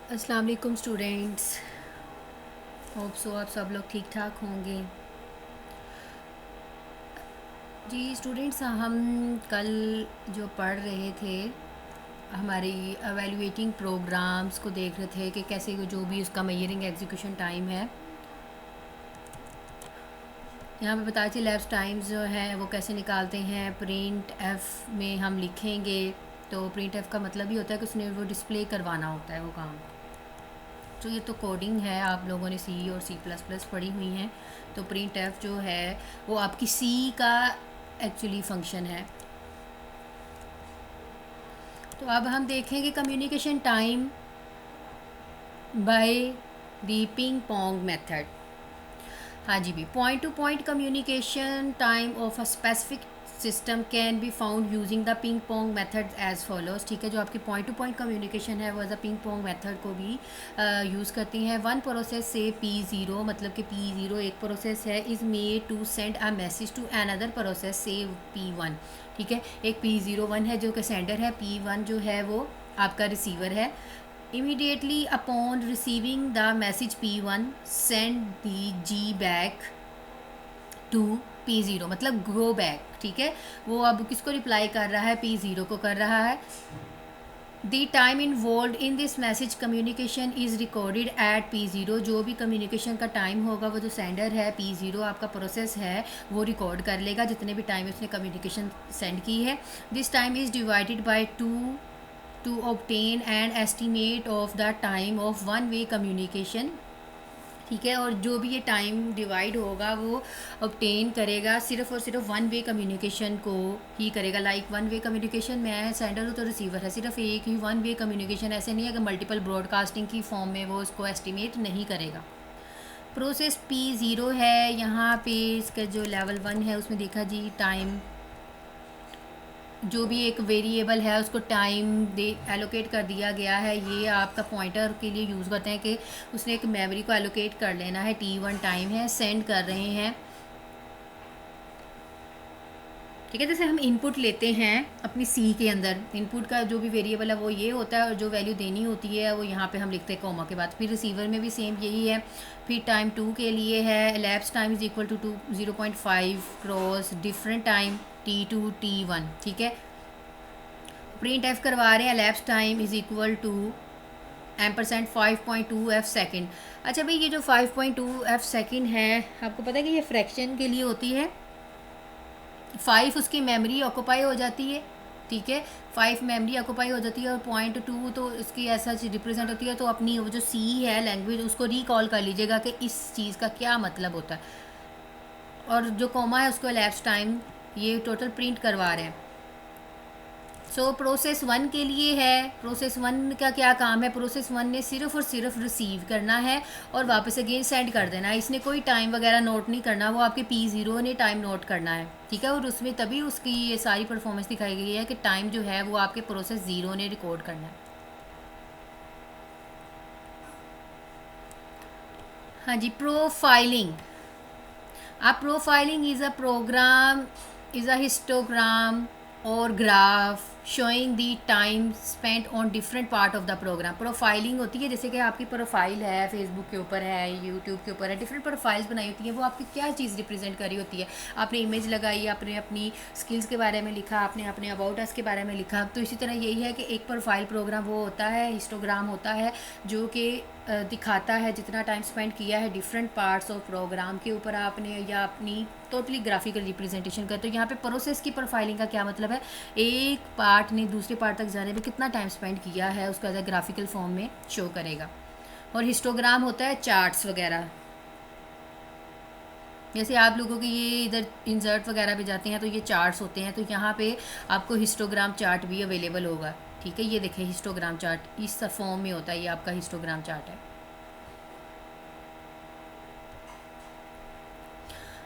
अस्सलाम वालेकुम students. Hope so आप सब लोग ठीक ठाक होंगे। जी स्टूडेंट्स, हम कल जो पढ़ रहे थे हमारी एवेलुएटिंग प्रोग्राम्स को देख रहे थे कि कैसे वो जो भी उसका मेजरिंग एग्जीक्यूशन टाइम है, यहाँ पे बताए थे लैप्स टाइम्स जो है वो कैसे निकालते हैं। प्रिंट एफ में हम लिखेंगे तो प्रिंट एफ का मतलब ही होता है कि उसने वो डिस्प्ले करवाना होता है वो काम। तो ये तो कोडिंग है, आप लोगों ने सी और सी प्लस प्लस पढ़ी हुई हैं। तो प्रिंट एफ जो है वो आपकी सी का एक्चुअली फंक्शन है। तो अब हम देखेंगे communication time by the ping pong method. हाँ जी भी, point to point communication time of a specific system can be found using the ping pong method as follows. ठीक है, जो आपकी पॉइंट टू पॉइंट कम्युनिकेशन है वो as a ping pong method को भी यूज़ करती हैं। वन प्रोसेस से P0, मतलब कि P0 एक प्रोसेस है, is made to send a message to another process से P1। ठीक है, एक P01 है जो कि सेंडर है, P1 जो है वो आपका रिसीवर है। Immediately upon receiving the message P1 send the G back to P0, मतलब गो बैक। ठीक है, वो अब किसको रिप्लाई कर रहा है? P0 को कर रहा है। The time involve in this message communication is recorded at P0। जो भी कम्युनिकेशन का टाइम होगा वो जो सेंडर है P0 आपका प्रोसेस है वो रिकॉर्ड कर लेगा जितने भी टाइम उसने कम्युनिकेशन सेंड की है। This time is divided by two obtain an estimate of the time of one way communication. ठीक है, और जो भी ये टाइम डिवाइड होगा वो ऑब्टेन करेगा सिर्फ और सिर्फ वन वे कम्युनिकेशन को ही करेगा। लाइक वन वे कम्युनिकेशन में सेंडर तो रिसीवर है, सिर्फ एक ही वन वे कम्युनिकेशन। ऐसे नहीं है कि मल्टीपल ब्रॉडकास्टिंग की फॉर्म में वो उसको एस्टिमेट नहीं करेगा। प्रोसेस P0 है, यहाँ पे इसका जो लेवल 1 है उसमें देखा जी टाइम, जो भी एक वेरिएबल है उसको टाइम दे एलोकेट कर दिया गया है। ये आपका पॉइंटर के लिए यूज़ करते हैं कि उसने एक मेमोरी को एलोकेट कर लेना है। T1 टाइम है, सेंड कर रहे हैं। ठीक है, जैसे हम इनपुट लेते हैं अपनी सी के अंदर, इनपुट का जो भी वेरिएबल है वो ये होता है और जो वैल्यू देनी होती है वो यहाँ पे हम लिखते हैं कॉमा के बाद। फिर रिसीवर में भी सेम यही है। फिर टाइम 2 के लिए है elapsed time is equal to 0.5 cross different time T2 T1। ठीक है, प्रिंट एफ करवा रहे हैं elapsed time is equal to एम% 5.2 F सेकेंड। अच्छा भाई, ये जो 5.2 F सेकेंड है आपको पता है कि ये फ्रैक्शन के लिए होती है। 5 उसकी मेमोरी ऑक्यूपाई हो जाती है। ठीक है, 5 मेमोरी ऑक्यूपाई हो जाती है और 0.2 तो इसकी ऐसा रिप्रेजेंट होती है। तो अपनी वो जो सी है लैंग्वेज उसको रिकॉल कर लीजिएगा कि इस चीज़ का क्या मतलब होता है। और जो कॉमा है उसको elapsed टाइम ये टोटल प्रिंट करवा रहे हैं। सो प्रोसेस 1 के लिए है, प्रोसेस 1 का क्या काम है? प्रोसेस 1 ने सिर्फ और सिर्फ रिसीव करना है और वापस अगेन सेंड कर देना है। इसने कोई टाइम वगैरह नोट नहीं करना, वो आपके P0 ने टाइम नोट करना है। ठीक है, और उसमें तभी उसकी ये सारी परफॉर्मेंस दिखाई गई है कि टाइम जो है वो आपके प्रोसेस 0 ने रिकॉर्ड करना है। हाँ जी, profiling. A profiling is a program, is a histogram or graph showing the time spent on different part of the program। Profiling होती है जैसे कि आपकी प्रोफाइल है फेसबुक के ऊपर है, यूट्यूब के ऊपर है, डिफरेंट प्रोफाइल्स बनाई होती हैं। वो आपकी क्या चीज़ रिप्रेजेंट करी होती है? आपने इमेज लगाई, आपने अपनी स्किल्स के बारे में लिखा, आपने अपने अबाउट अस के बारे में लिखा। तो इसी तरह यही है कि एक प्रोफाइल प्रोग्राम वो होता है, हिस्टोग्राम होता है, जो कि दिखाता है जितना टाइम स्पेंड किया है डिफरेंट पार्ट्स ऑफ प्रोग्राम के ऊपर आपने, या अपनी टोटली ग्राफिकल रिप्रेजेंटेशन करते हो। यहाँ पे प्रोसेस की प्रोफाइलिंग का क्या मतलब है? एक पार्ट ने दूसरे पार्ट तक जाने में कितना टाइम स्पेंड किया है उसको एज अ ग्राफिकल फॉर्म में शो करेगा। और हिस्टोग्राम होता है चार्ट्स वगैरह, जैसे आप लोगों के ये इधर इंसर्ट वगैरह पे जाते हैं तो ये चार्ट्स होते हैं, तो यहाँ पे आपको हिस्टोग्राम चार्ट भी अवेलेबल होगा। ठीक है, ये देखिए हिस्टोग्राम चार्ट इस फॉर्म में होता है, ये आपका हिस्टोग्राम चार्ट है।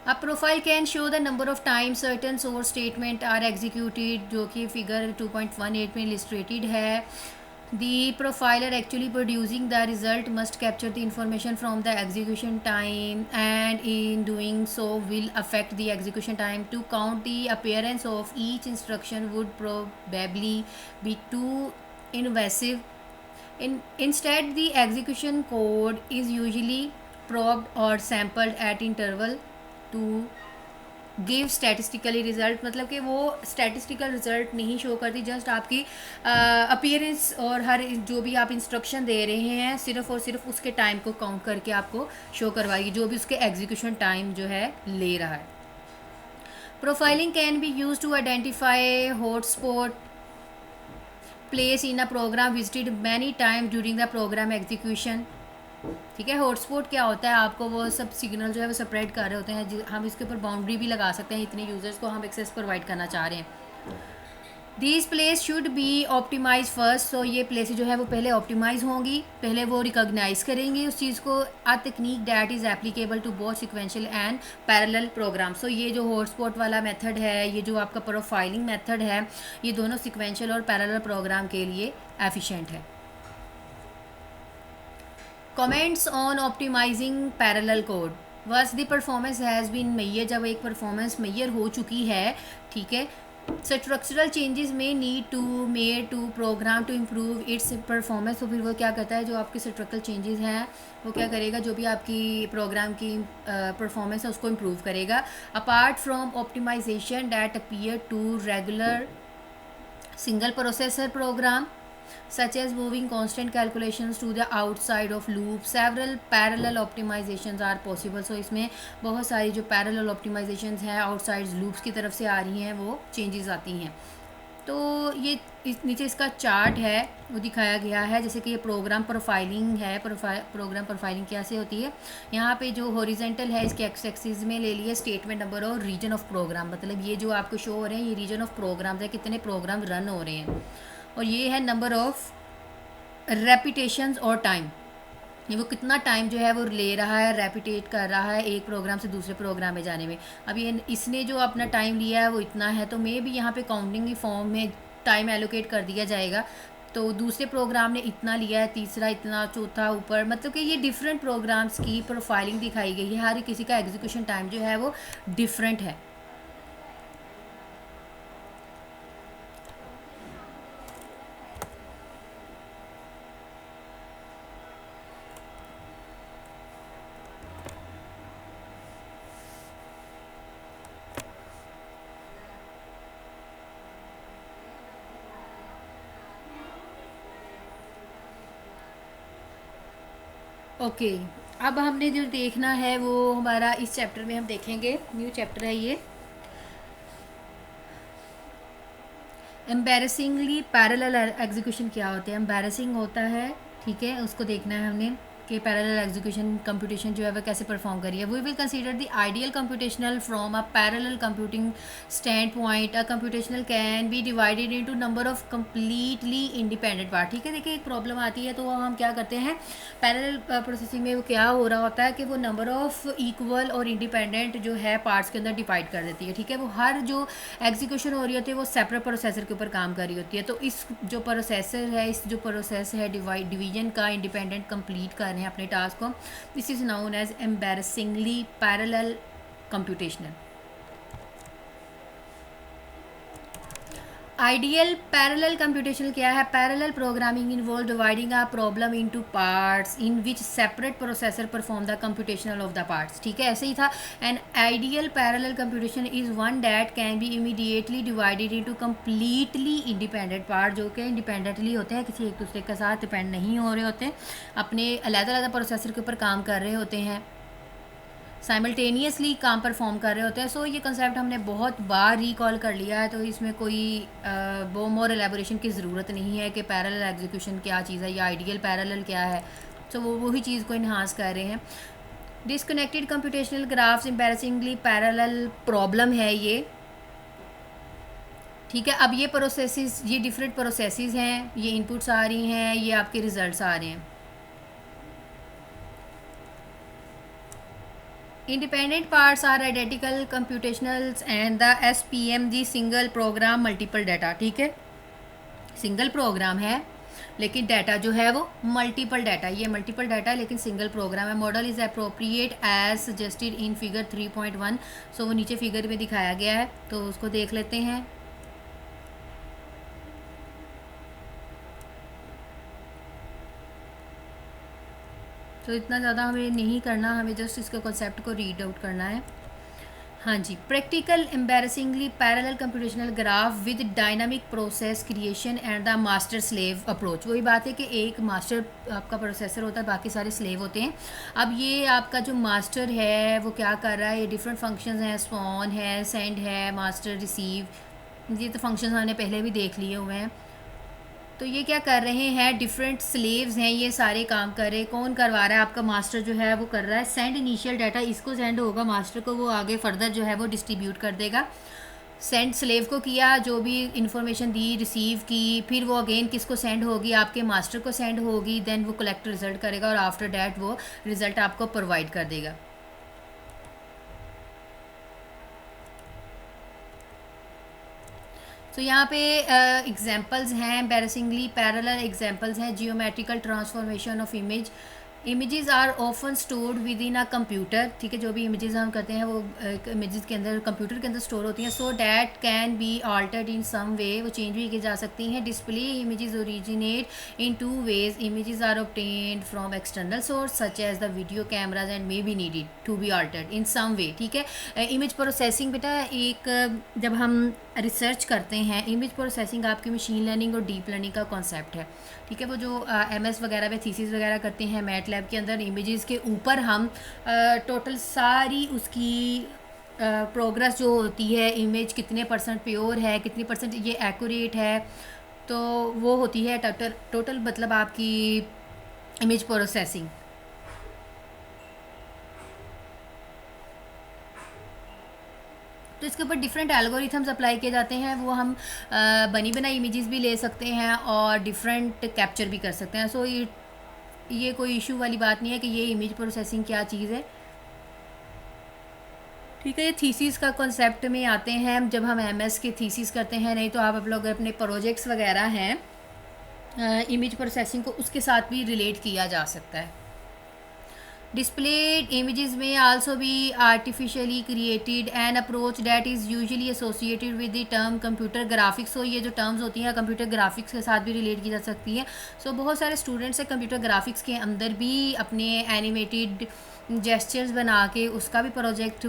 A profile can show the number of times certain source statement are executed, जो कि फिगर 2.18 में illustrated है। The profiler actually producing the result must capture the information from the execution time, and in doing so will affect the execution time. To count the appearance of each instruction would probably be too invasive Instead, the execution code is usually probed or sampled at interval to give statistically result, मतलब कि वो statistical result नहीं show करती, just आपकी appearance और हर जो भी आप इंस्ट्रक्शन दे रहे हैं सिर्फ और सिर्फ उसके टाइम को काउंट करके आपको शो करवाएगी, जो भी उसके एग्जीक्यूशन टाइम जो है ले रहा है. Profiling can be use to identify hotspot place in a program visited many time during the program execution. ठीक है, हॉटस्पॉट क्या होता है, आपको वो सब सिग्नल जो है वो सेपरेट कर रहे होते हैं, हम इसके ऊपर बाउंड्री भी लगा सकते हैं, इतने यूजर्स को हम एक्सेस प्रोवाइड करना चाह रहे हैं. These place should be optimise first. So ये प्लेस जो है वो पहले ऑप्टिमाइज होंगी, पहले वो रिकॉग्नाइज करेंगी उस चीज़ को. A technique that is applicable to both sequential and parallel program. So ये जो हॉटस्पॉट वाला मेथड है, ये जो आपका प्रोफाइलिंग मेथड है, ये दोनों सिक्वेंशियल और पैरेलल प्रोग्राम के लिए एफिशिएंट है. Comments on optimizing parallel code. Once the performance has been measure, जब एक परफॉर्मेंस मेजर हो चुकी है, ठीक है, structural changes may need to made to program to improve its performance. तो फिर वो क्या करता है, जो आपके स्ट्रक्चरल चेंजेस हैं वो क्या करेगा, जो भी आपकी प्रोग्राम की परफॉर्मेंस है उसको इम्प्रूव करेगा. Apart from optimization that appear to regular single processor program such as moving constant calculations to the outside of loop, several parallel optimizations are possible. So इसमें बहुत सारी जो parallel optimizations हैं outside loops की तरफ से आ रही हैं, वो changes आती हैं. तो ये नीचे इसका चार्ट है वो दिखाया गया है, जैसे कि ये प्रोग्राम प्रोफाइलिंग है. प्रोग्राम प्रोफाइलिंग कैसे होती है, यहाँ पे जो हॉरिजेंटल है इसके एक्स एक्सिस में ले लिए स्टेटमेंट नंबर और रीजन ऑफ प्रोग्राम, मतलब ये जो आपको शो हो रहे हैं ये रीजन ऑफ प्रोग्राम्स है, कितने प्रोग्राम रन हो रहे हैं. और ये है नंबर ऑफ रेपिटेशंस और टाइम, ये वो कितना टाइम जो है वो ले रहा है, रेपिटेट कर रहा है एक प्रोग्राम से दूसरे प्रोग्राम में जाने में. अब ये इसने जो अपना टाइम लिया है वो इतना है, तो मे भी यहाँ पे काउंटिंग की फॉर्म में टाइम एलोकेट कर दिया जाएगा. तो दूसरे प्रोग्राम ने इतना लिया है, तीसरा इतना, चौथा ऊपर, मतलब कि ये डिफरेंट प्रोग्राम्स की प्रोफाइलिंग दिखाई गई है. हर किसी का एग्जीक्यूशन टाइम जो है वो डिफरेंट है. ओके, अब हमने जो देखना है वो हमारा इस चैप्टर में हम देखेंगे, न्यू चैप्टर है ये, एम्बैरेसिंगली पैरेलल एग्जीक्यूशन. क्या होता है, एम्बैरेसिंग होता है, ठीक है, उसको देखना है हमने कि पैरेलल एग्जीक्यूशन कंप्यूटेशन जो है वह कैसे परफॉर्म करी है. We will consider the ideal computational from a parallel computing standpoint. A computational can be divided into number of completely independent part. ठीक है, देखिए एक प्रॉब्लम आती है, तो हम क्या करते हैं, पैरेलल प्रोसेसिंग में वो क्या हो रहा होता है कि वो नंबर ऑफ इक्वल और इंडिपेंडेंट जो है पार्ट्स के अंदर डिवाइड कर देती है. ठीक है, वो हर जो एग्जीक्यूशन हो रही होती है वो सेपरेट प्रोसेसर के ऊपर काम कर रही होती है. तो इस जो प्रोसेसर है, इस जो प्रोसेस है डिवीजन का, इंडिपेंडेंट कंप्लीट कर रहे हैं अपने टास्क को, this is known as embarrassingly parallel computational. Ideal parallel computational क्या है, parallel programming involve dividing a problem into parts in which separate processor perform the computational of the parts. ठीक है, ऐसे ही था. And ideal parallel computation is one that can be immediately divided into completely independent part, जो कि independently होते हैं, किसी एक दूसरे के साथ डिपेंड नहीं हो रहे होते, अपने अलग-अलग प्रोसेसर के ऊपर काम कर रहे होते हैं, साइमल्टेनियसली काम परफॉर्म कर रहे होते हैं. सो ये कंसेप्ट हमने बहुत बार रिकॉल कर लिया है, तो इसमें कोई वो मोर एलेबोरेशन की ज़रूरत नहीं है कि पैरेलल एग्जीक्यूशन क्या चीज़ है या आइडियल पैरेलल क्या है. सो वो वही चीज़ को इन्हांस कर रहे हैं. Disconnected computational graphs embarrassingly parallel problem है ये. ठीक है, अब ये प्रोसेसेस, ये डिफरेंट प्रोसेसेस हैं, ये इनपुट्स आ रही हैं, ये आपके रिजल्ट्स आ रहे हैं. Independent parts are identical computationals and the SPM the single program multiple data. ठीक है, सिंगल प्रोग्राम है लेकिन डाटा जो है वो मल्टीपल डाटा, ये मल्टीपल डाटा लेकिन सिंगल प्रोग्राम है. Model is appropriate as suggested in figure 3.1. So वो नीचे फिगर में दिखाया गया है, तो उसको देख लेते हैं. तो इतना ज़्यादा हमें नहीं करना, हमें जस्ट इसके कॉन्सेप्ट को रीड आउट करना है। हाँ जी, practical embarrassingly parallel computational graph with dynamic process creation and the master slave approach. वही बात है कि एक मास्टर आपका प्रोसेसर होता है, बाकी सारे स्लेव होते हैं। अब ये आपका जो मास्टर है वो क्या कर रहा है, ये डिफरेंट फंक्शंस हैं, स्पॉन है, सेंड है, मास्टर रिसीव, ये तो फंक्शंस हमने पहले भी देख लिए हुए हैं। तो ये क्या कर रहे हैं, डिफरेंट स्लेव्स हैं, ये सारे काम कर रहे हैं। कौन करवा रहा है, आपका मास्टर जो है वो कर रहा है सेंड इनिशियल डाटा, इसको सेंड होगा मास्टर को, वो आगे फर्दर जो है वो डिस्ट्रीब्यूट कर देगा। सेंड स्लेव को किया, जो भी इंफॉर्मेशन दी रिसीव की, फिर वो अगेन किसको सेंड होगी, आपके मास्टर को सेंड होगी, देन वो कलेक्ट रिजल्ट करेगा और आफ्टर डैट वो रिजल्ट आपको प्रोवाइड कर देगा। तो यहाँ पे एग्जांपल्स हैं, एम्बैरेसिंगली पैरेलल एग्जांपल्स हैं, geometrical transformation of images are often stored within a computer. ठीक है, जो भी इमेजेस हम करते हैं वो इमेजेस के अंदर कंप्यूटर के अंदर स्टोर होती हैं। So that can be altered in some way, वो चेंज भी की जा सकती हैं। Display images originate in 2 ways, images are obtained from external source such as the video cameras and may be needed to be altered in some way. ठीक है, image processing बेटा एक जब हम रिसर्च करते हैं, इमेज प्रोसेसिंग आपकी machine learning और डीप लर्निंग का कॉन्सेप्ट है। ठीक है, वो जो एमएस वगैरह में थीसिस वगैरह करते हैं मैट लैब के अंदर, इमेजेस के ऊपर हम टोटल सारी उसकी प्रोग्रेस जो होती है, इमेज कितने परसेंट प्योर है, कितनी परसेंट ये एक्यूरेट है, तो वो होती है टोटल मतलब आपकी इमेज प्रोसेसिंग। तो इसके ऊपर डिफरेंट एल्गोरिथम्स अप्लाई किए जाते हैं, वो हम बनी बनाई इमेजेस भी ले सकते हैं और डिफरेंट कैप्चर भी कर सकते हैं। सो ये कोई इशू वाली बात नहीं है कि ये इमेज प्रोसेसिंग क्या चीज़ है। ठीक है, ये थीसिस का कॉन्सेप्ट में आते हैं जब हम एमएस के थीसिस करते हैं, नहीं तो आप लोग अपने प्रोजेक्ट्स वगैरह हैं इमेज प्रोसेसिंग को उसके साथ भी रिलेट किया जा सकता है। Displayed images may also be artificially created, an approach that is usually associated with the term computer graphics। so ये जो टर्म्स होती हैं कंप्यूटर ग्राफिक्स के साथ भी रिलेट की जा सकती हैं। so बहुत सारे स्टूडेंट्स हैं कंप्यूटर ग्राफिक्स के अंदर भी अपने एनिमेटेड जेस्चर्स बना के उसका भी प्रोजेक्ट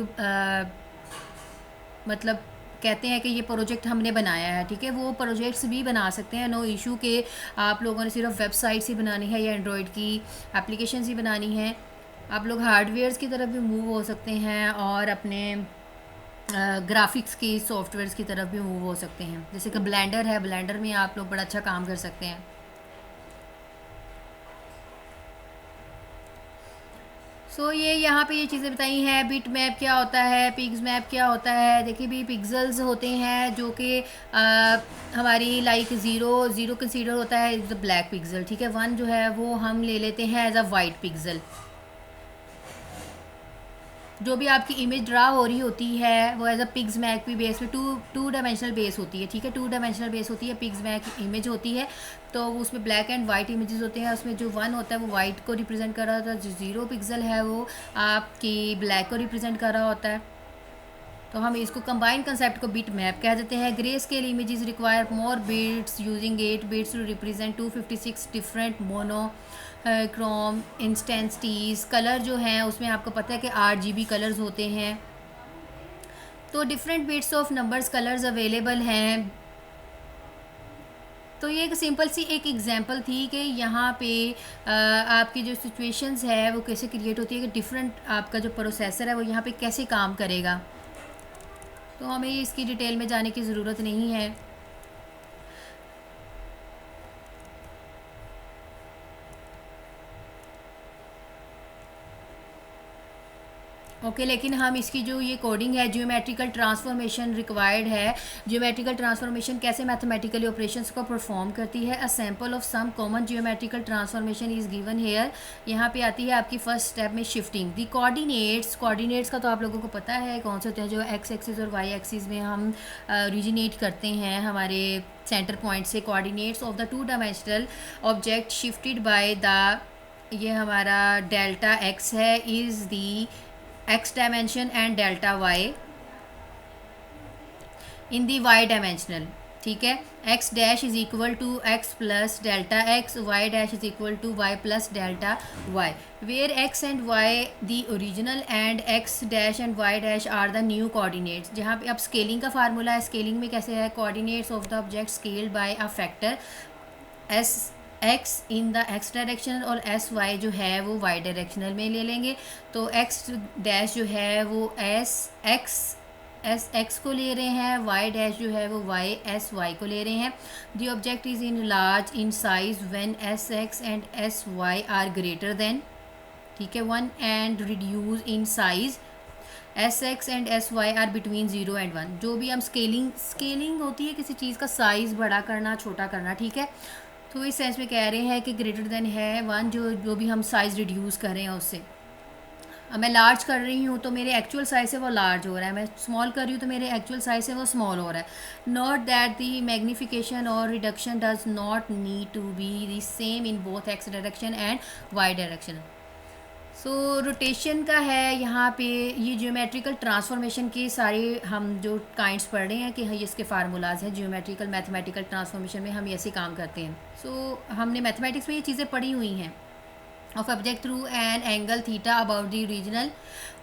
मतलब कहते हैं कि ये प्रोजेक्ट हमने बनाया है। ठीक है, वो प्रोजेक्ट्स भी बना सकते हैं, नो इशू के आप लोगों ने सिर्फ वेबसाइट्स ही बनानी है या एंड्रॉयड की एप्लीकेशंस ही बनानी है। आप लोग हार्डवेयर्स की तरफ भी मूव हो सकते हैं और अपने ग्राफिक्स की सॉफ्टवेयर्स की तरफ भी मूव हो सकते हैं। जैसे कि ब्लेंडर है, ब्लेंडर में आप लोग बड़ा अच्छा काम कर सकते हैं। सो ये यहाँ पे ये चीज़ें बताई हैं। बिट मैप क्या होता है, पिक्स मैप क्या होता है। देखिए भी पिक्सल्स होते हैं जो कि हमारी लाइक ज़ीरो कंसीडर होता है इज़ द ब्लैक पिक्सल। ठीक है, 1 जो है वो हम ले लेते हैं एज अ वाइट पिक्सल। जो भी आपकी इमेज ड्रा हो रही होती है वो एज अ पिग्स मैक भी बेस पे टू डायमेंशनल बेस होती है। ठीक है, 2 डायमेंशनल बेस होती है, पिग्स मैक इमेज होती है। तो उसमें ब्लैक एंड वाइट इमेजेस होते हैं। उसमें जो 1 होता है वो वाइट को रिप्रेजेंट कर रहा होता है, जो 0 पिक्सल है वो आपकी ब्लैक को रिप्रेजेंट कर रहा होता है। तो हम इसको कंबाइंड कंसेप्ट को बिट मैप कह देते हैं। Grey scale images require more bits using 8 bits to represent 256 different monochrome intensities. Colour जो हैं उसमें आपको पता है कि RGB कलर्स होते हैं, तो different bits of numbers colours available हैं। तो ये एक सिंपल सी एक एग्जांपल थी कि यहाँ पे आपकी जो सिचुएशंस है वो कैसे क्रिएट होती है कि डिफरेंट आपका जो प्रोसेसर है वो यहाँ पे कैसे काम करेगा। तो हमें इसकी डिटेल में जाने की ज़रूरत नहीं है। ओके, लेकिन हम इसकी जो ये कोडिंग है, जियोमेट्रिकल ट्रांसफॉर्मेशन रिक्वायर्ड है। जियोमेट्रिकल ट्रांसफॉर्मेशन कैसे मैथमेटिकल ऑपरेशंस को परफॉर्म करती है। A sample of some common geometrical transformation is given here. यहाँ पे आती है आपकी फर्स्ट स्टेप में शिफ्टिंग दी कोऑर्डिनेट्स का तो आप लोगों को पता है कौन से होते हैं, जो एक्स एक्सिस और वाई एक्सिस में हम ओरिजिनेट करते हैं हमारे सेंटर पॉइंट से। Coordinates of the 2 dimensional object shifted by the, ये हमारा डेल्टा एक्स है, is the x dimension and delta y in the y dimensional। ठीक है। X dash is equal to X plus delta X, Y dash is equal to Y plus delta Y, where X and Y the original and X dash and Y dash are the new coordinates. जहाँ पे अब scaling का formula है, scaling में कैसे है, coordinates of the object scaled by a factor S X in the X direction और S Y जो है वो वाई डायरेक्शनल में ले लेंगे। तो एक्स डैश जो है वो एस एक्स को ले रहे हैं, वाई डैश जो है वो वाई एस वाई को ले रहे हैं। The object is in large in size when S X and S Y are greater than, ठीक है, 1 and reduce in size S X and S Y are between 0 and 1। जो भी हम scaling होती है किसी चीज़ का साइज़ बड़ा करना छोटा करना, ठीक है। तो इस सेंस में कह रहे हैं कि ग्रेटर देन है 1, जो भी हम साइज़ रिड्यूस कर रहे हैं उससे। अब मैं लार्ज कर रही हूँ तो मेरे एक्चुअल साइज से वो लार्ज हो रहा है, मैं स्मॉल कर रही हूँ तो मेरे एक्चुअल साइज से वो स्मॉल हो रहा है। नोट दैट द मैग्नीफिकेशन और reduction does not need to be the same in both x direction and y direction. So rotation का है यहाँ पे, ये ज्योमेट्रिकल ट्रांसफॉर्मेशन के सारे हम जो काइंड्स पढ़ रहे हैं कि हाँ इसके फार्मूलाज हैं, ज्योमेट्रिकल मैथमेटिकल ट्रांसफॉर्मेशन में हम ऐसे काम करते हैं। सो हमने मैथमेटिक्स में ये चीज़ें पढ़ी हुई हैं। Of object through an angle theta about the regional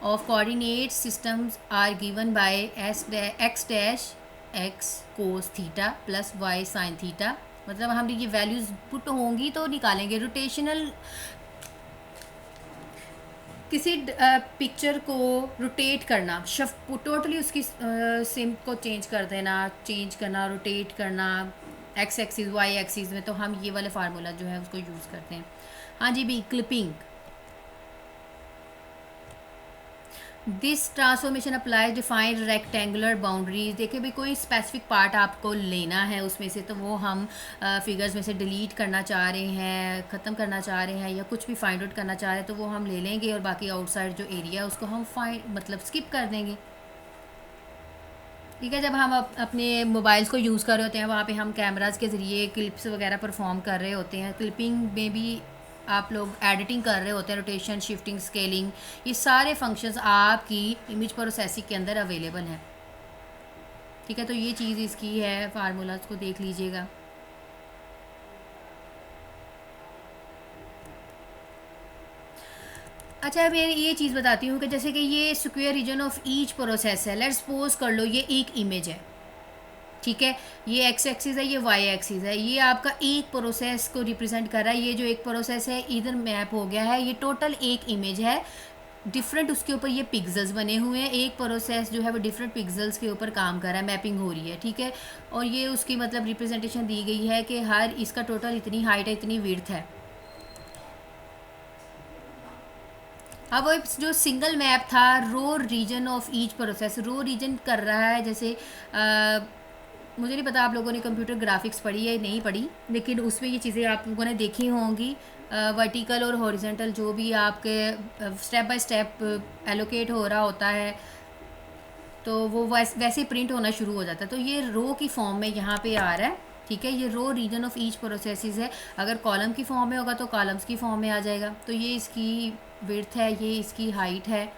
of coordinate systems are given by x dash x cos theta plus y sin theta। मतलब हम ये वैल्यूज़ पुट होंगी तो निकालेंगे। रोटेशनल किसी पिक्चर को रोटेट करना, टोटली उसकी सिम को चेंज कर देना, चेंज करना, रोटेट करना एक्स एक्सिस वाई एक्सिस में, तो हम ये वाले फार्मूला जो है उसको यूज़ करते हैं। हाँ जी भी, clipping. This transformation applies defined rectangular boundaries. देखिए भाई कोई स्पेसिफिक पार्ट आपको लेना है उसमें से, तो वो हम फिगर्स में से डिलीट करना चाह रहे हैं, ख़त्म करना चाह रहे हैं, या कुछ भी फाइंड आउट करना चाह रहे हैं तो वो हम ले लेंगे, और बाकी आउटसाइड जो एरिया है उसको हम स्किप कर देंगे। ठीक है। जब हम अपने मोबाइल्स को यूज़ कर रहे होते हैं वहाँ पे हम कैमराज़ के ज़रिए क्लिप्स वगैरह परफॉर्म कर रहे होते हैं। क्लिपिंग में भी आप लोग एडिटिंग कर रहे होते हैं, रोटेशन, शिफ्टिंग, स्केलिंग, ये सारे फंक्शंस आपकी इमेज प्रोसेसिंग के अंदर अवेलेबल हैं। ठीक है, तो ये चीज़ इसकी है, फार्मूलाज को देख लीजिएगा। अच्छा अब ये चीज़ बताती हूँ कि जैसे कि ये square region of each process है। लेट्स सपोज कर लो ये एक इमेज है, ठीक है, ये एक्स एक्सिस है, ये वाई एक्सिस है, ये आपका एक प्रोसेस को रिप्रेजेंट कर रहा है। ये जो एक प्रोसेस है इधर मैप हो गया है, ये टोटल एक इमेज है, डिफरेंट उसके ऊपर ये पिक्सल्स बने हुए हैं। एक प्रोसेस जो है वो डिफरेंट पिक्सल्स के ऊपर काम कर रहा है, मैपिंग हो रही है, ठीक है। और ये उसकी मतलब रिप्रेजेंटेशन दी गई है कि हर इसका टोटल इतनी हाइट है, इतनी विड्थ है। अब वो जो सिंगल मैप था row region of each process, row region कर रहा है। जैसे मुझे नहीं पता आप लोगों ने कंप्यूटर ग्राफिक्स पढ़ी है नहीं पढ़ी, लेकिन उसमें ये चीज़ें आप लोगों ने देखी होंगी। वर्टिकल और हॉरिजॉन्टल जो भी आपके स्टेप बाय स्टेप एलोकेट हो रहा होता है तो वो वैसे प्रिंट होना शुरू हो जाता है। तो ये रो की फॉर्म में यहाँ पे आ रहा है, ठीक है। ये रो रीजन ऑफ ईच प्रोसेसेस है। अगर कॉलम की फॉर्म में होगा तो कॉलम्स की फॉर्म में आ जाएगा। तो ये इसकी विड्थ है, ये इसकी हाइट है,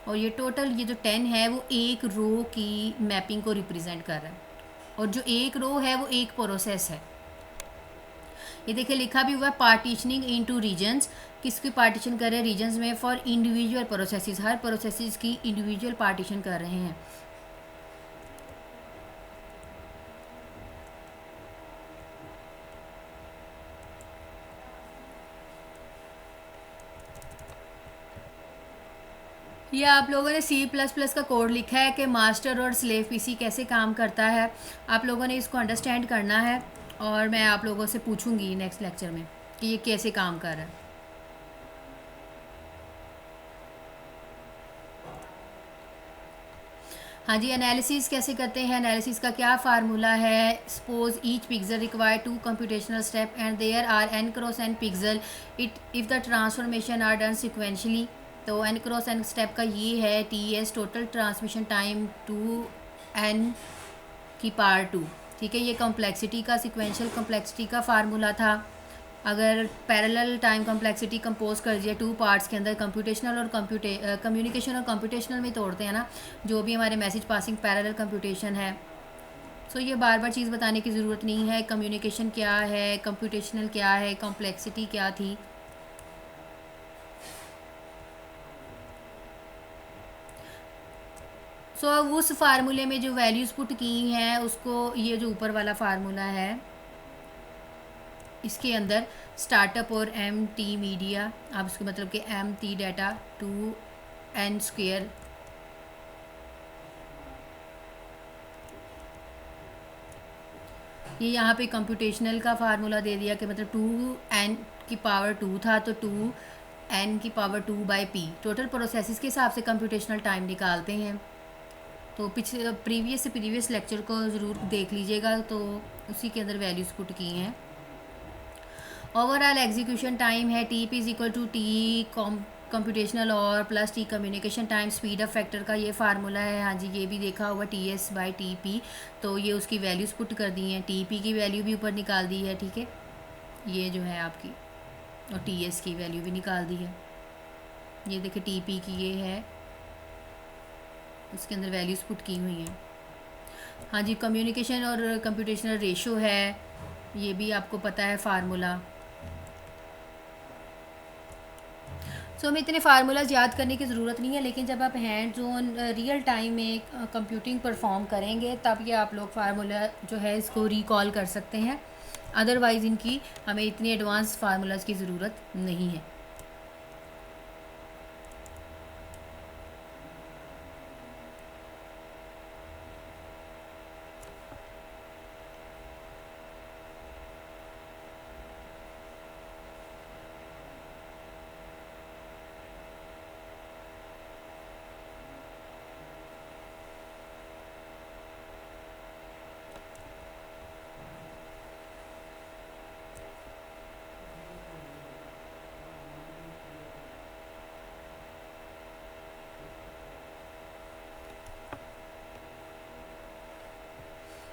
और ये टोटल ये जो 10 है वो एक रो की मैपिंग को रिप्रेजेंट कर रहा है। और जो एक रो है वो एक प्रोसेस है। ये देखिए लिखा भी हुआ है पार्टीशनिंग इनटू रीजन्स। किसकी पार्टीशन कर रहे हैं? रीजन्स में for individual processes, her processes की इंडिविजुअल पार्टीशन कर रहे हैं। ये आप लोगों ने C++ का कोड लिखा है कि मास्टर और स्लेव पीसी कैसे काम करता है। आप लोगों ने इसको अंडरस्टैंड करना है, और मैं आप लोगों से पूछूंगी नेक्स्ट लेक्चर में कि ये कैसे काम कर रहा है। हाँ जी, एनालिसिस कैसे करते हैं, एनालिसिस का क्या फार्मूला है। Suppose each pixel require 2 computational step and there are n cross n pixel it if the transformation are done sequentially. तो n क्रॉस n स्टेप का ये है TS, total transmission time 2n की power 2, ठीक है। ये complexity का, sequential complexity का फार्मूला था। अगर पैरेलल टाइम कॉम्प्लेक्सिटी कंपोज कर दिया 2 पार्ट्स के अंदर, कंप्यूटेशनल और कम्युनिकेशन और कंप्यूटेशनल में तोड़ते हैं ना, जो भी हमारे मैसेज पासिंग पैरेलल कंप्यूटेशन है, सो ये बार बार चीज़ बताने की ज़रूरत नहीं है। कम्युनिकेशन क्या है, कंप्यूटेशनल क्या है, कॉम्प्लेक्सिटी क्या थी। सो उस फार्मूले में जो वैल्यूज़ पुट की हैं उसको, ये जो ऊपर वाला फार्मूला है इसके अंदर स्टार्टअप और एम टी मीडिया, आप इसके मतलब कि M T data to N square, ये यहाँ पे कंप्यूटेशनल का फार्मूला दे दिया कि मतलब 2n⁻² था तो 2n⁻²/p टोटल प्रोसेसेस के हिसाब से कंप्यूटेशनल टाइम निकालते हैं। तो पिछले प्रीवियस लेक्चर को ज़रूर देख लीजिएगा, तो उसी के अंदर वैल्यूज़ पुट की हैं। ओवरऑल एग्जीक्यूशन टाइम है T is equal to T computational और plus T communication time, speed up factor का ये फार्मूला है। हाँ जी, ये भी देखा होगा TS/TP। तो ये उसकी वैल्यूज़ पुट कर दी हैं, TP की वैल्यू भी ऊपर निकाल दी है, ठीक है, ये जो है आपकी, और TS की वैल्यू भी निकाल दी है। ये देखिए TP की ये है, उसके अंदर वैल्यूज़ पुट की हुई हैं। हाँ जी, कम्युनिकेशन और कंप्यूटेशनल रेशो है, ये भी आपको पता है फार्मूला। सो हमें इतने फार्मूलाज याद करने की ज़रूरत नहीं है, लेकिन जब आप हैंड्स ऑन रियल टाइम में कंप्यूटिंग परफॉर्म करेंगे तब ये आप लोग फार्मूला जो है इसको रिकॉल कर सकते हैं। अदरवाइज़ इनकी हमें इतनी एडवांस फार्मूलाज की ज़रूरत नहीं है।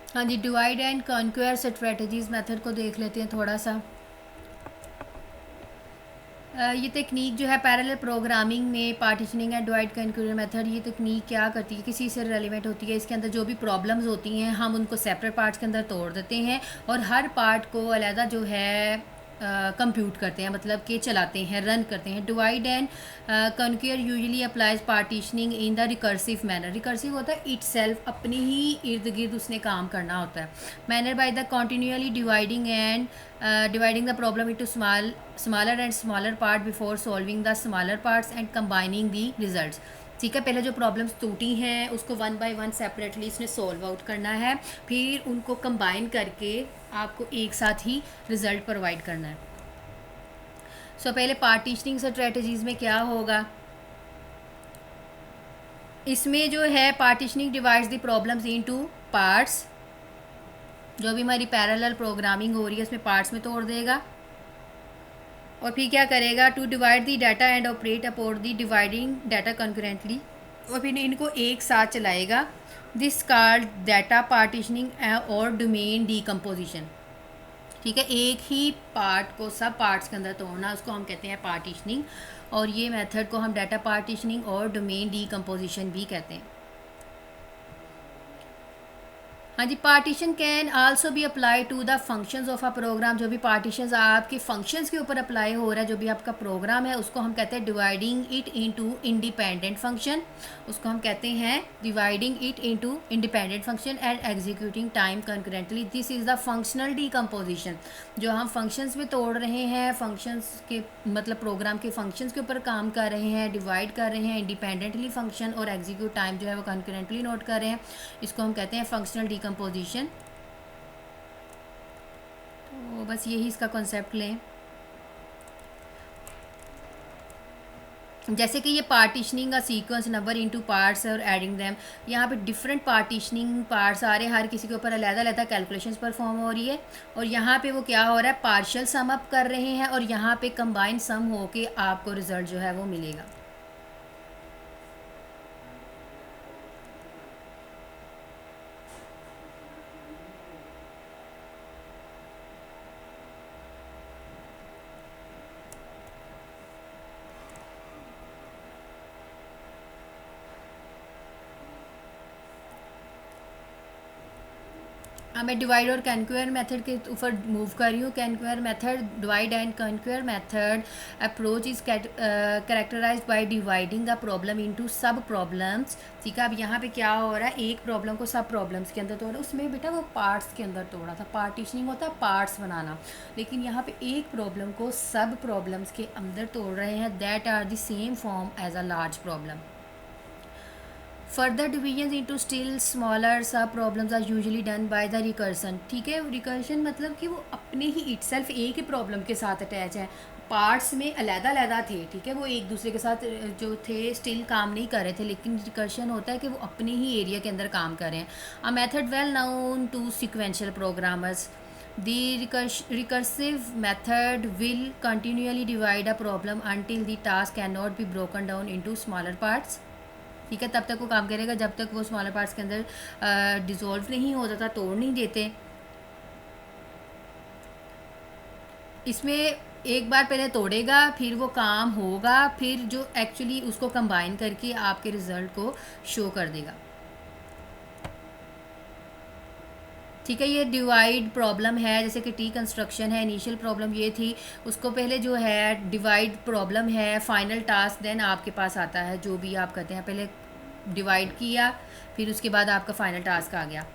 हाँ जी, divide and conquer strategies method को देख लेते हैं थोड़ा सा। ये टेक्निक जो है पैरेलल प्रोग्रामिंग में partitioning and divide conquer method, ये टेक्निक क्या करती है, किसी से रेलिवेंट होती है। इसके अंदर जो भी प्रॉब्लम्स होती हैं हम उनको सेपरेट पार्ट्स के अंदर तोड़ देते हैं और हर पार्ट को अलहदा जो है कंप्यूट करते हैं, मतलब कि चलाते हैं, रन करते हैं। Divide and conquer usually applies partitioning in the recursive manner. Recursive होता है इटसेल्फ, अपने ही इर्द गिर्द उसने काम करना होता है। Manner by the continually dividing the problem into smaller and smaller part before solving the smaller parts and combining the results। ठीक है, पहले जो प्रॉब्लम्स टूटी हैं उसको 1 बाय 1 सेपरेटली इसने सॉल्व आउट करना है, फिर उनको कंबाइन करके आपको एक साथ ही रिजल्ट प्रोवाइड करना है। सो पहले पार्टीशनिंग स्ट्रेटजीज में क्या होगा, इसमें जो है partitioning divides the problems into parts. जो भी हमारी पैरेलल प्रोग्रामिंग हो रही है उसमें पार्ट्स में तोड़ देगा और फिर क्या करेगा, to divide the data and operate upon the dividing data concurrently, और फिर इनको एक साथ चलाएगा। दिस कॉल्ड डाटा पार्टीशनिंग और डोमेन डीकम्पोजिशन। ठीक है, एक ही पार्ट को सब पार्ट्स के अंदर तोड़ना, उसको हम कहते हैं पार्टीशनिंग, और ये मेथड को हम डाटा पार्टीशनिंग और डोमेन डीकम्पोजिशन भी कहते हैं। हाँ जी, partition can also be apply to the functions of a program. जो भी पार्टीशंस आपके फंक्शंस के ऊपर अप्लाई हो रहा है, जो भी आपका प्रोग्राम है उसको हम कहते हैं dividing it into independent function. उसको हम कहते हैं dividing it into independent function and executing time concurrently. This is the functional decomposition. जो हम फंक्शंस में तोड़ रहे हैं, फंक्शंस के मतलब प्रोग्राम के फंक्शंस के ऊपर काम कर रहे हैं, डिवाइड कर रहे हैं इंडिपेंडेंटली फंक्शन, और एग्जीक्यूट टाइम जो है वो कंकरेंटली नोट कर रहे हैं, इसको हम कहते हैं फंक्शनल डीकम्पोजिशन। तो बस यही इसका कॉन्सेप्ट लें। जैसे कि ये पार्टीशनिंग का सीक्वेंस नंबर इनटू पार्ट्स और एडिंग देम, यहाँ पे डिफरेंट पार्टीशनिंग पार्ट्स आ रहे हैं, हर किसी के ऊपर अलग-अलग कैलकुलेशंस परफॉर्म हो रही है, और यहाँ पे वो क्या हो रहा है, पार्शियल सम अप कर रहे हैं और यहाँ पे कंबाइन सम हो के आपको रिजल्ट जो है वो मिलेगा। अब मैं डिवाइड और कॉन्क्वेयर मेथड के ऊपर मूव कर रही हूँ। Conquer method, divide and conquer method approach is characterised by dividing the problem into sub problems. ठीक है, अब यहाँ पे क्या हो रहा है, एक प्रॉब्लम को सब प्रॉब्लम्स के अंदर तोड़ा, उसमें बेटा वो पार्ट्स के अंदर तोड़ा था, पार्टीशनिंग होता है पार्ट्स बनाना, लेकिन यहाँ पे एक प्रॉब्लम को सब प्रॉब्लम्स के अंदर तोड़ रहे हैं, that are the same form as a large problem. Further division into still smaller sub problems are usually done by the recursion. ठीक है, रिकर्शन मतलब कि वो अपने ही इटसेल्फ एक ही प्रॉब्लम के साथ अटैच है, पार्ट्स में अलग-अलग थे। ठीक है, वो एक दूसरे के साथ जो थे स्टिल काम नहीं कर रहे थे, लेकिन रिकर्शन होता है कि वो अपने ही एरिया के अंदर काम कर रहे हैं। A method well known to sequential programmers. The recursive method will continually divide a problem until the task cannot be broken down into smaller parts। ठीक है, तब तक वो काम करेगा जब तक वो स्मॉलर पार्ट्स के अंदर डिसॉल्व नहीं हो जाता, तोड़ नहीं देते। इसमें एक बार पहले तोड़ेगा, फिर वो काम होगा, फिर जो एक्चुअली उसको कंबाइन करके आपके रिजल्ट को शो कर देगा। ठीक है, ये डिवाइड प्रॉब्लम है, जैसे कि टी कंस्ट्रक्शन है, इनिशियल प्रॉब्लम ये थी, उसको पहले जो है डिवाइड प्रॉब्लम है, फाइनल टास्क देन आपके पास आता है, जो भी आप करते हैं पहले डिवाइड किया, फिर उसके बाद आपका फाइनल टास्क आ गया।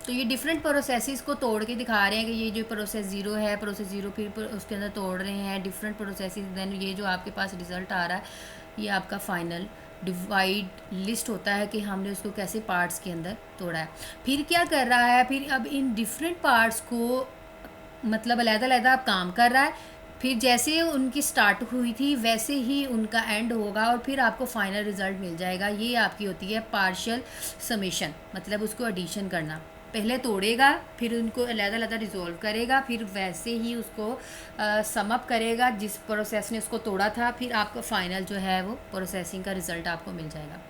तो ये डिफरेंट प्रोसेसेस को तोड़ के दिखा रहे हैं कि ये जो प्रोसेस ज़ीरो है, प्रोसेस ज़ीरो फिर उसके अंदर तोड़ रहे हैं डिफरेंट प्रोसेसेस, देन ये जो आपके पास रिज़ल्ट आ रहा है ये आपका फाइनल डिवाइड लिस्ट होता है कि हमने उसको कैसे पार्ट्स के अंदर तोड़ा है। फिर क्या कर रहा है, फिर अब इन डिफरेंट पार्ट्स को मतलब अलग-अलग आप काम कर रहा है, फिर जैसे उनकी स्टार्ट हुई थी वैसे ही उनका एंड होगा और फिर आपको फाइनल रिज़ल्ट मिल जाएगा। ये आपकी होती है पार्शियल समेशन, मतलब उसको एडिशन करना। पहले तोड़ेगा, फिर उनको अलग-अलग रिजॉल्व करेगा, फिर वैसे ही उसको सम अप करेगा जिस प्रोसेस ने उसको तोड़ा था, फिर आपका फाइनल जो है वो प्रोसेसिंग का रिज़ल्ट आपको मिल जाएगा।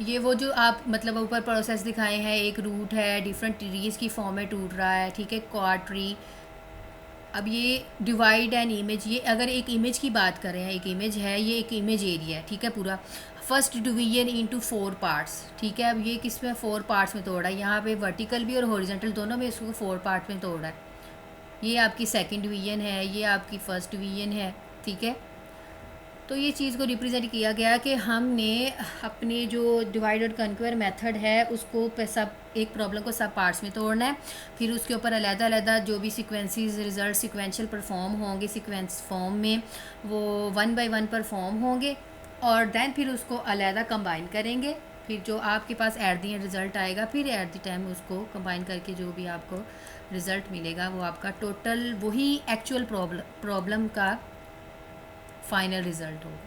ये वो जो आप मतलब ऊपर प्रोसेस दिखाए हैं, एक रूट है, डिफरेंट ट्रीज़ की फॉर्म में टूट रहा है। ठीक है, क्वाड ट्री। अब ये डिवाइड एंड इमेज, ये अगर एक इमेज की बात करें, एक इमेज है, ये एक इमेज एरिया है। ठीक है, पूरा फर्स्ट डिवीजन इनटू 4 पार्ट्स। ठीक है, अब ये किस में 4 पार्ट्स में तोड़ा है, यहाँ पे वर्टिकल भी और हॉरिजॉन्टल दोनों में इसको 4 पार्ट्स में तोड़ा है। ये आपकी सेकंड डिवीजन है, ये आपकी फर्स्ट डिवीजन है। ठीक है, तो ये चीज़ को रिप्रेजेंट किया गया कि हमने अपने जो डिवाइड और कन्क्वेयर मेथड है उसको सब एक प्रॉब्लम को सब पार्ट्स में तोड़ना है, फिर उसके ऊपर अलग-अलग जो भी सीक्वेंसेस रिजल्ट सीक्वेंशियल परफॉर्म होंगे, सीक्वेंस फॉर्म में वो 1 बाय 1 परफॉर्म होंगे, और देन फिर उसको अलग कंबाइन करेंगे, फिर जो आपके पास एट दी एंड रिज़ल्ट आएगा, फिर एट द टाइम उसको कंबाइन करके जो भी आपको रिज़ल्ट मिलेगा वो आपका टोटल वही एक्चुअल प्रॉब्लम का फाइनल रिज़ल्ट होगा।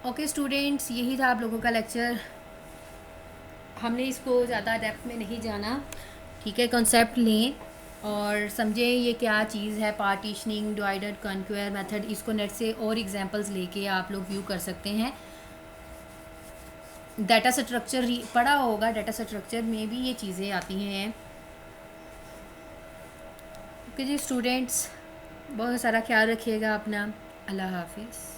ओके स्टूडेंट्स, यही था आप लोगों का लेक्चर। हमने इसको ज़्यादा डेप्थ में नहीं जाना। ठीक है, कॉन्सेप्ट लें और समझें ये क्या चीज़ है, पार्टीशनिंग, डिवाइडेड कॉन्क्वेयर मेथड। इसको नेट से और एग्जांपल्स लेके आप लोग व्यू कर सकते हैं। डाटा स्ट्रक्चर पढ़ा होगा, डाटा स्ट्रक्चर में भी ये चीज़ें आती हैं। ओके जी स्टूडेंट्स, बहुत सारा ख्याल रखिएगा अपना। अल्लाह हाफिज़।